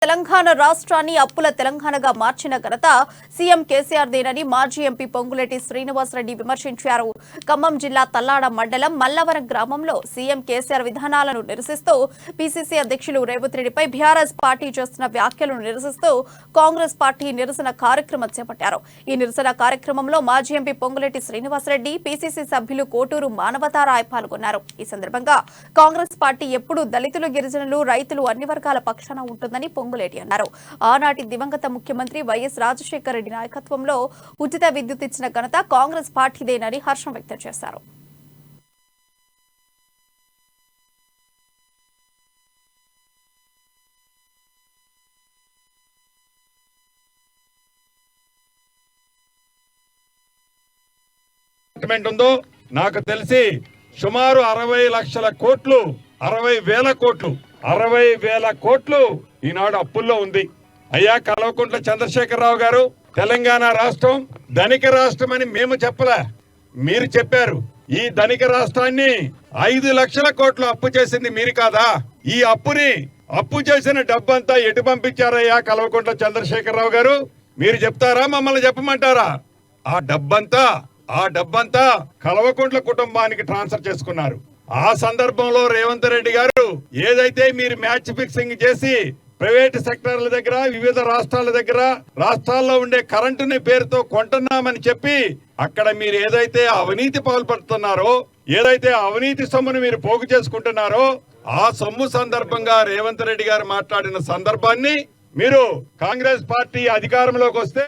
తెలంగాణ రాష్ట్రాన్ని అప్పుల తెలంగాణగా మార్చిన ఘనత సీఎం కేసీఆర్ దేనని మాజీ ఎంపీ పొంగులేటి శ్రీనివాసరెడ్డి విమర్శించారు. ఖమ్మం జిల్లా తల్లాడ మండలం మల్లవరం గ్రామంలో సీఎం కేసీఆర్ విధానాలను నిరసిస్తూ పీసీసీ అధ్యక్షులు రేవంత్ రెడ్డిపై బీఆర్ఎస్ పార్టీ చేస్తున్న వ్యాఖ్యలను నిరసిస్తూ కాంగ్రెస్ పార్టీ నిరసన కార్యక్రమం చేపట్టారు. ఈ నిరసన కార్యక్రమంలో మాజీ ఎంపీ పొంగులేటి శ్రీనివాసరెడ్డి, పీసీసీ సభ్యులు కోటూరు మానవతారాయ్ పాల్గొన్నారు. ఈ సందర్భంగా కాంగ్రెస్ పార్టీ ఎప్పుడూ దళితులు, గిరిజనులు, రైతులు అన్ని వర్గాల పక్షాన ఉంటుందని పొంగులేటి అన్నారు. ఆనాటి దివంగత ముఖ్యమంత్రి వైఎస్ రాజశేఖర రెడ్డి నాయకత్వంలో ఉచిత విద్యుత్ ఇచ్చిన ఘనత కాంగ్రెస్ పార్టీదేనని హర్షం వ్యక్తం చేశారు. ఉందో నాకు తెలిసి సుమారు 60 లక్షల కోట్లు, 60,000 కోట్లు ఈనాడు అప్పుల్లో ఉంది. అయ్యా కల్వకుంట్ల చంద్రశేఖరరావు గారు, తెలంగాణ రాష్ట్రం ధనిక రాష్ట్రం అని మేము చెప్పలే, మీరు చెప్పారు. ఈ ధనిక రాష్ట్రాన్ని 5 లక్షల కోట్లు అప్పు చేసింది మీరు కాదా? ఈ అప్పు చేసిన డబ్బంతా ఎటు పంపించారయ్యా కల్వకుంట్ల చంద్రశేఖరరావు గారు? మీరు చెప్తారా, మమ్మల్ని చెప్పమంటారా? ఆ డబ్బంతా కల్వకుంట్ల కుటుంబానికి ట్రాన్స్ఫర్ చేసుకున్నారు. ఆ సందర్భంలో రేవంత్ రెడ్డి గారు ఏదైతే మీరు మ్యాచ్ ఫిక్సింగ్ చేసి ప్రైవేట్ సెక్టర్ల దగ్గర, వివిధ రాష్ట్రాల్లో ఉండే కరెంటుని పేరుతో కొంటున్నామని చెప్పి అక్కడ మీరు ఏదైతే అవినీతి పాల్పడుతున్నారో, ఏదైతే అవినీతి సొమ్మును మీరు పోగు చేసుకుంటున్నారో, ఆ సొమ్ము సందర్భంగా రేవంత్ రెడ్డి గారు మాట్లాడిన సందర్భాన్ని మీరు కాంగ్రెస్ పార్టీ అధికారంలోకి వస్తే